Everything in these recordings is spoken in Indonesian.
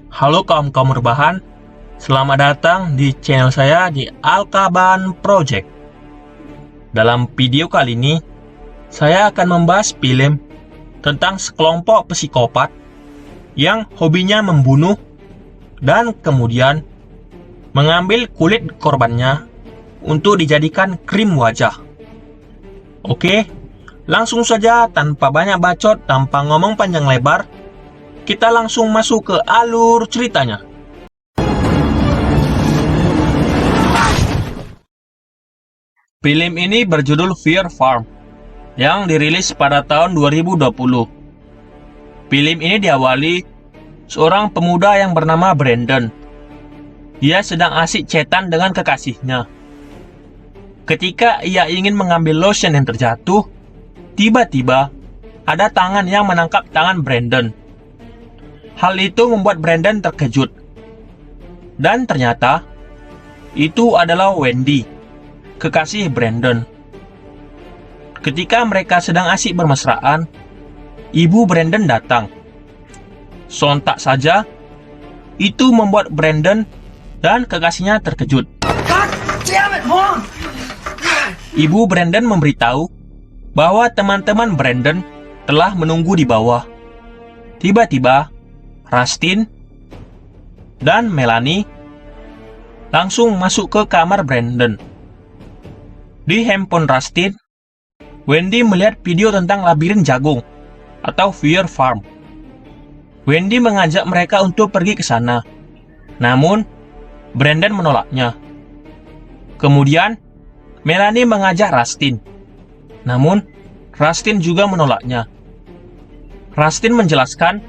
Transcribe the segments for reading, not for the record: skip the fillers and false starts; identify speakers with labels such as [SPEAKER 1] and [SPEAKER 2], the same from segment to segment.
[SPEAKER 1] Halo kaum-kaum rebahan, selamat datang di channel saya di Alkaban Project. Dalam video kali ini, saya akan membahas film tentang sekelompok psikopat yang hobinya membunuh dan kemudian mengambil kulit korbannya untuk dijadikan krim wajah. Oke, langsung saja tanpa banyak bacot, tanpa ngomong panjang lebar, kita langsung masuk ke alur ceritanya. Film ini berjudul Fear Farm yang dirilis pada tahun 2020. Film ini diawali seorang pemuda yang bernama Brandon. Dia sedang asik chatan dengan kekasihnya. Ketika ia ingin mengambil lotion yang terjatuh, tiba-tiba ada tangan yang menangkap tangan Brandon. Hal itu membuat Brandon terkejut. Dan ternyata, itu adalah Wendy, kekasih Brandon. Ketika mereka sedang asik bermesraan, ibu Brandon datang. Sontak saja, itu membuat Brandon dan kekasihnya terkejut.
[SPEAKER 2] God damn it, Mom!
[SPEAKER 1] Ibu Brandon memberitahu bahwa teman-teman Brandon telah menunggu di bawah. Tiba-tiba, Rustin dan Melanie langsung masuk ke kamar Brandon. Di handphone Rustin, Wendy melihat video tentang labirin jagung atau Fear Farm. Wendy mengajak mereka untuk pergi ke sana. Namun, Brandon menolaknya. Kemudian, Melanie mengajak Rustin. Namun, Rustin juga menolaknya. Rustin menjelaskan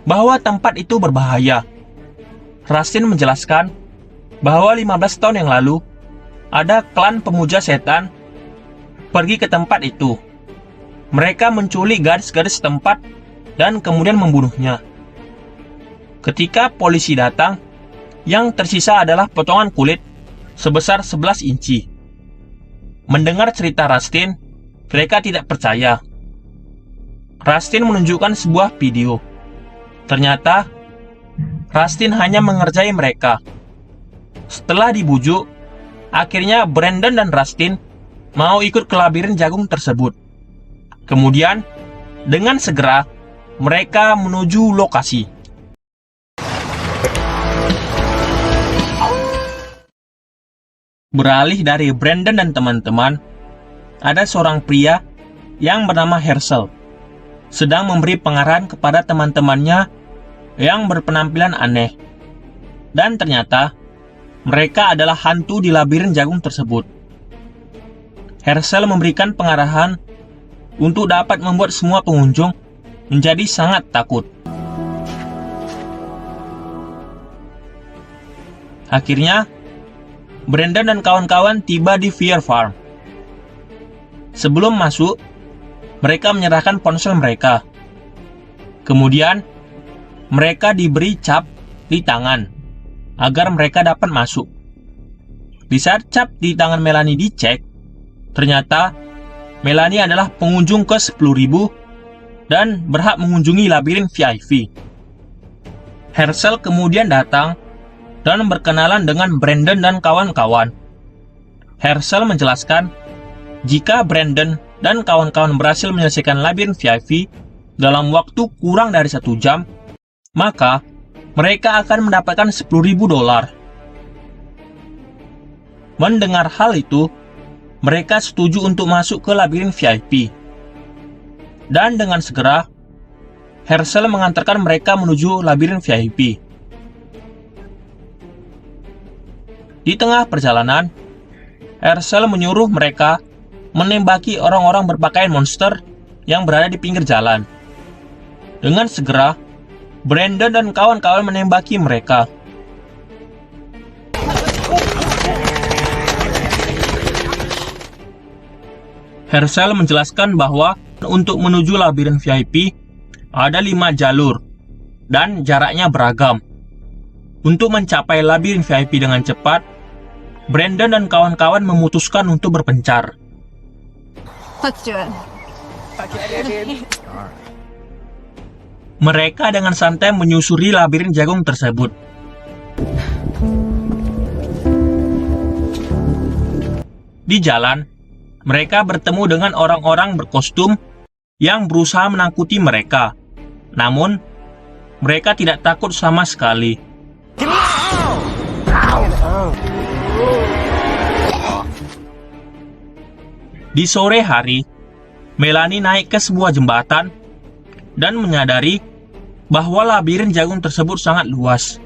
[SPEAKER 1] bahwa tempat itu berbahaya. Rustin menjelaskan bahwa 15 tahun yang lalu, ada klan pemuja setan pergi ke tempat itu. Mereka menculik gadis-gadis setempat dan kemudian membunuhnya. Ketika polisi datang, yang tersisa adalah potongan kulit sebesar 11 inci. Mendengar cerita Rustin, mereka tidak percaya. Rustin menunjukkan sebuah video. Ternyata, Rustin hanya mengerjai mereka. Setelah dibujuk, akhirnya Brandon dan Rustin mau ikut ke labirin jagung tersebut. Kemudian, dengan segera, mereka menuju lokasi. Beralih dari Brandon dan teman-teman, ada seorang pria yang bernama Herschel sedang memberi pengarahan kepada teman-temannya yang berpenampilan aneh. Dan ternyata, mereka adalah hantu di labirin jagung tersebut. Herschel memberikan pengarahan untuk dapat membuat semua pengunjung menjadi sangat takut. Akhirnya, Brandon dan kawan-kawan tiba di Fear Farm. Sebelum masuk, mereka menyerahkan ponsel mereka. Kemudian, mereka diberi cap di tangan agar mereka dapat masuk. Di saat cap di tangan Melanie dicek, ternyata Melanie adalah pengunjung ke 10.000 dan berhak mengunjungi labirin VIP. Herschel kemudian datang dan berkenalan dengan Brandon dan kawan-kawan. Herschel menjelaskan jika Brandon dan kawan-kawan berhasil menyelesaikan labirin VIP dalam waktu kurang dari 1 jam, maka mereka akan mendapatkan $10.000. Mendengar hal itu, mereka setuju untuk masuk ke labirin VIP. Dan dengan segera, Herschel mengantarkan mereka menuju labirin VIP. Di tengah perjalanan, Herschel menyuruh mereka menembaki orang-orang berpakaian monster yang berada di pinggir jalan. Dengan segera, Brandon dan kawan-kawan menembaki mereka. Herschel menjelaskan bahwa untuk menuju labirin VIP ada 5 jalur dan jaraknya beragam. Untuk mencapai labirin VIP dengan cepat, Brandon dan kawan-kawan memutuskan untuk berpencar.
[SPEAKER 3] Let's do it.
[SPEAKER 2] Okay, dude.
[SPEAKER 1] Mereka dengan santai menyusuri labirin jagung tersebut. Di jalan, mereka bertemu dengan orang-orang berkostum yang berusaha menakuti mereka. Namun, mereka tidak takut sama sekali. Di sore hari, Melanie naik ke sebuah jembatan dan menyadari bahwa labirin jagung tersebut sangat luas.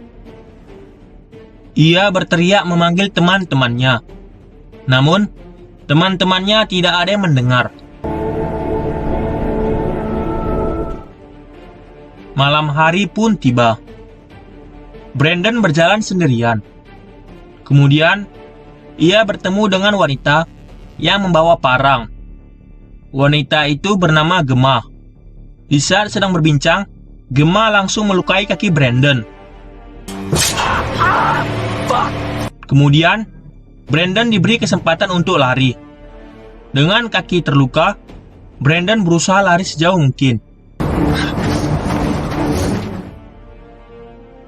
[SPEAKER 1] Ia berteriak memanggil teman-temannya. Namun, teman-temannya tidak ada yang mendengar. Malam hari pun tiba. Brandon berjalan sendirian. Kemudian, ia bertemu dengan wanita yang membawa parang. Wanita itu bernama Gemma. Di saat sedang berbincang, Gemma langsung melukai kaki Brandon. Kemudian, Brandon diberi kesempatan untuk lari. Dengan kaki terluka, Brandon berusaha lari sejauh mungkin.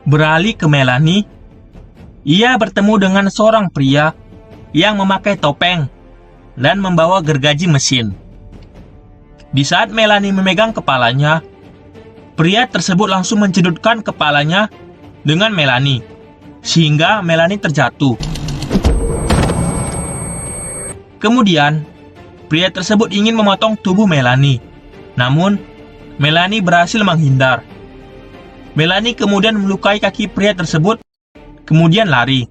[SPEAKER 1] Beralih ke Melanie, ia bertemu dengan seorang pria yang memakai topeng dan membawa gergaji mesin. Di saat Melanie memegang kepalanya, pria tersebut langsung mencedutkan kepalanya dengan Melanie, sehingga Melanie terjatuh. Kemudian, pria tersebut ingin memotong tubuh Melanie, namun Melanie berhasil menghindar. Melanie kemudian melukai kaki pria tersebut, kemudian lari.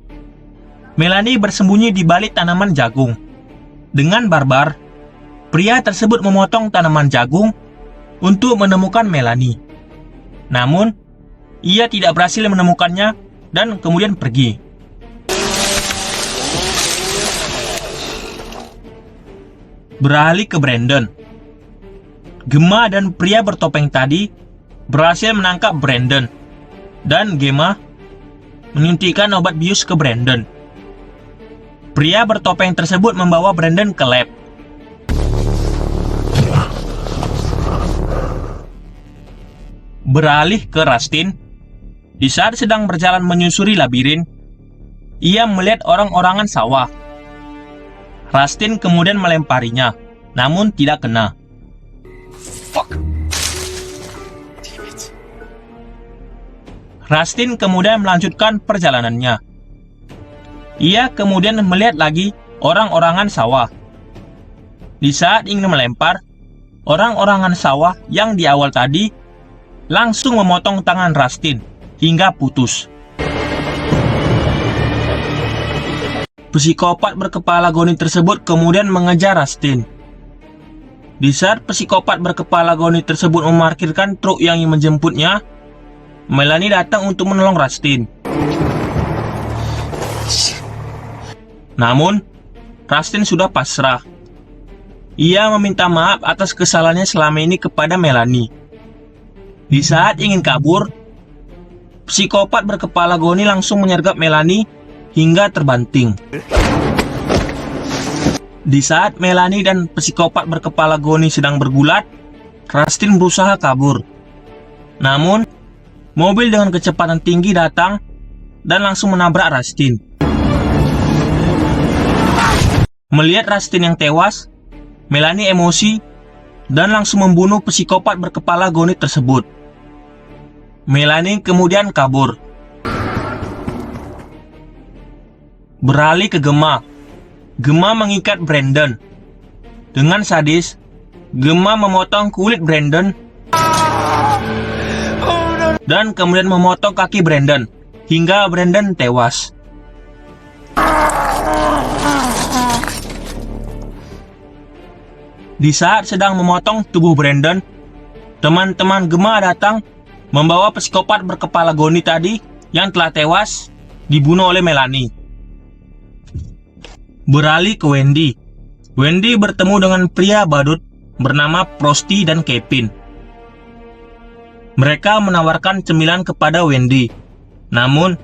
[SPEAKER 1] Melanie bersembunyi di balik tanaman jagung. Dengan barbar, pria tersebut memotong tanaman jagung untuk menemukan Melanie. Namun, ia tidak berhasil menemukannya dan kemudian pergi. Beralih ke Brandon. Gemma dan pria bertopeng tadi berhasil menangkap Brandon, dan Gemma menyuntikkan obat bius ke Brandon. Pria bertopeng tersebut membawa Brandon ke lab. Beralih ke Rustin. Di saat sedang berjalan menyusuri labirin, ia melihat orang-orangan sawah. Rustin kemudian melemparinya, namun tidak kena.
[SPEAKER 2] Fuck. Damn it.
[SPEAKER 1] Rustin kemudian melanjutkan perjalanannya. Ia kemudian melihat lagi orang-orangan sawah. Di saat ingin melempar, orang-orangan sawah yang di awal tadi langsung memotong tangan Rustin hingga putus. Psikopat berkepala goni tersebut kemudian mengejar Rustin. Di saat psikopat berkepala goni tersebut memarkirkan truk yang ingin menjemputnya, Melanie datang untuk menolong Rustin. Namun, Rustin sudah pasrah. Ia meminta maaf atas kesalahannya selama ini kepada Melanie. Di saat ingin kabur, psikopat berkepala goni langsung menyergap Melanie hingga terbanting. Di saat Melanie dan psikopat berkepala goni sedang bergulat, Rustin berusaha kabur. Namun, mobil dengan kecepatan tinggi datang dan langsung menabrak Rustin. Melihat Rustin yang tewas, Melanie emosi dan langsung membunuh psikopat berkepala goni tersebut. Melanie kemudian kabur. Beralih ke Gemma. Gemma mengikat Brandon. Dengan sadis, Gemma memotong kulit Brandon dan kemudian memotong kaki Brandon hingga Brandon tewas. Di saat sedang memotong tubuh Brandon, teman-teman Gemma datang membawa psikopat berkepala goni tadi yang telah tewas dibunuh oleh Melanie. Beralih ke Wendy. Wendy bertemu dengan pria badut bernama Frosty dan Kevin. Mereka menawarkan cemilan kepada Wendy. Namun,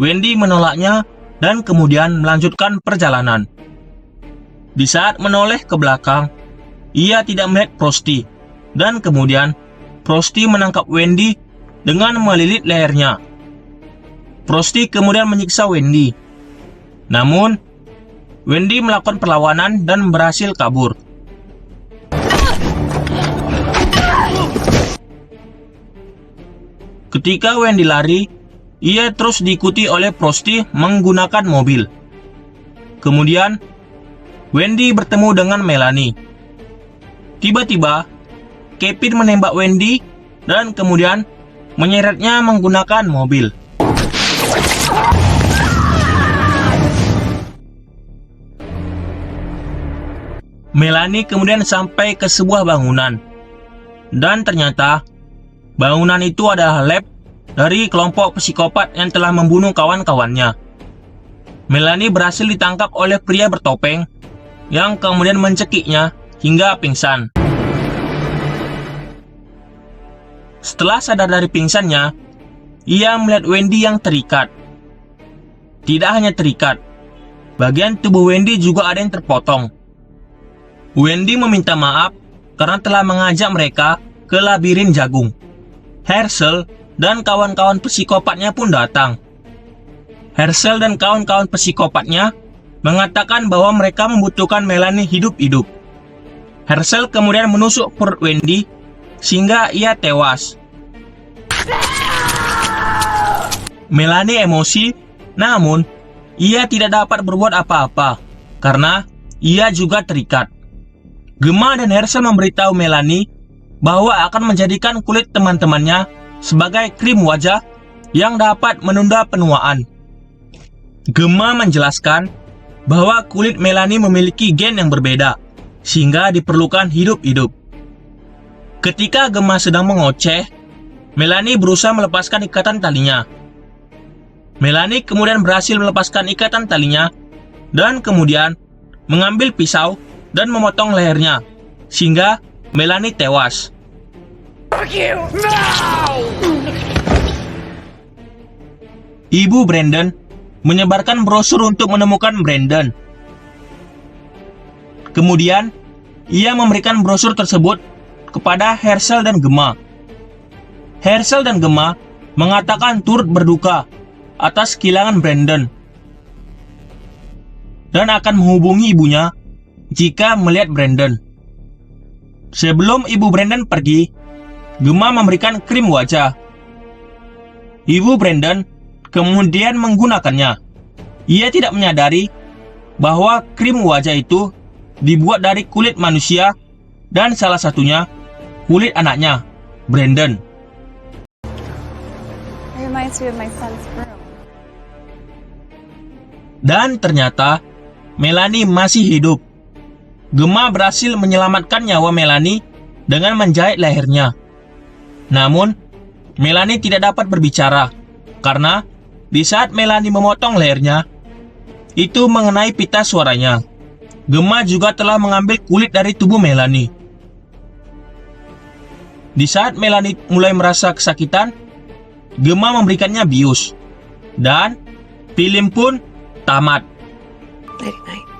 [SPEAKER 1] Wendy menolaknya dan kemudian melanjutkan perjalanan. Di saat menoleh ke belakang, ia tidak melihat Frosty, dan kemudian Frosty menangkap Wendy dengan melilit lehernya. Frosty kemudian menyiksa Wendy. Namun, Wendy melakukan perlawanan dan berhasil kabur. Ketika Wendy lari, ia terus diikuti oleh Frosty menggunakan mobil. Kemudian, Wendy bertemu dengan Melanie. Tiba-tiba, Kevin menembak Wendy dan kemudian menyeretnya menggunakan mobil. Melanie kemudian sampai ke sebuah bangunan. Dan ternyata, bangunan itu adalah lab dari kelompok psikopat yang telah membunuh kawan-kawannya. Melanie berhasil ditangkap oleh pria bertopeng yang kemudian mencekiknya hingga pingsan. Setelah sadar dari pingsannya, ia melihat Wendy yang terikat. Tidak hanya terikat, bagian tubuh Wendy juga ada yang terpotong. Wendy meminta maaf karena telah mengajak mereka ke labirin jagung. Herschel dan kawan-kawan psikopatnya pun datang. Herschel dan kawan-kawan psikopatnya mengatakan bahwa mereka membutuhkan Melanie hidup-hidup. Herschel kemudian menusuk perut Wendy sehingga ia tewas. Melanie emosi, namun ia tidak dapat berbuat apa-apa karena ia juga terikat. Gemma dan Herschel memberitahu Melanie bahwa akan menjadikan kulit teman-temannya sebagai krim wajah yang dapat menunda penuaan. Gemma menjelaskan bahwa kulit Melanie memiliki gen yang berbeda, sehingga diperlukan hidup-hidup. Ketika Gemma sedang mengoceh, Melanie berusaha melepaskan ikatan talinya. Melanie kemudian berhasil melepaskan ikatan talinya, dan kemudian mengambil pisau dan memotong lehernya, sehingga Melanie tewas.
[SPEAKER 2] Fuck you! No!
[SPEAKER 1] Ibu Brandon menyebarkan brosur untuk menemukan Brandon. Kemudian, ia memberikan brosur tersebut kepada Herschel dan Gemma. Herschel dan Gemma mengatakan turut berduka atas kehilangan Brandon dan akan menghubungi ibunya jika melihat Brandon. Sebelum ibu Brandon pergi, Gemma memberikan krim wajah. Ibu Brandon kemudian menggunakannya. Ia tidak menyadari bahwa krim wajah itu dibuat dari kulit manusia dan salah satunya kulit anaknya, Brandon.
[SPEAKER 3] It reminds me of my son's room.
[SPEAKER 1] Dan ternyata Melanie masih hidup. Gemma berhasil menyelamatkan nyawa Melanie dengan menjahit lehernya. Namun, Melanie tidak dapat berbicara karena di saat Melanie memotong lehernya, itu mengenai pita suaranya. Gemma juga telah mengambil kulit dari tubuh Melanie. Di saat Melanie mulai merasa kesakitan, Gemma memberikannya bius. Dan film pun tamat.
[SPEAKER 3] Late night.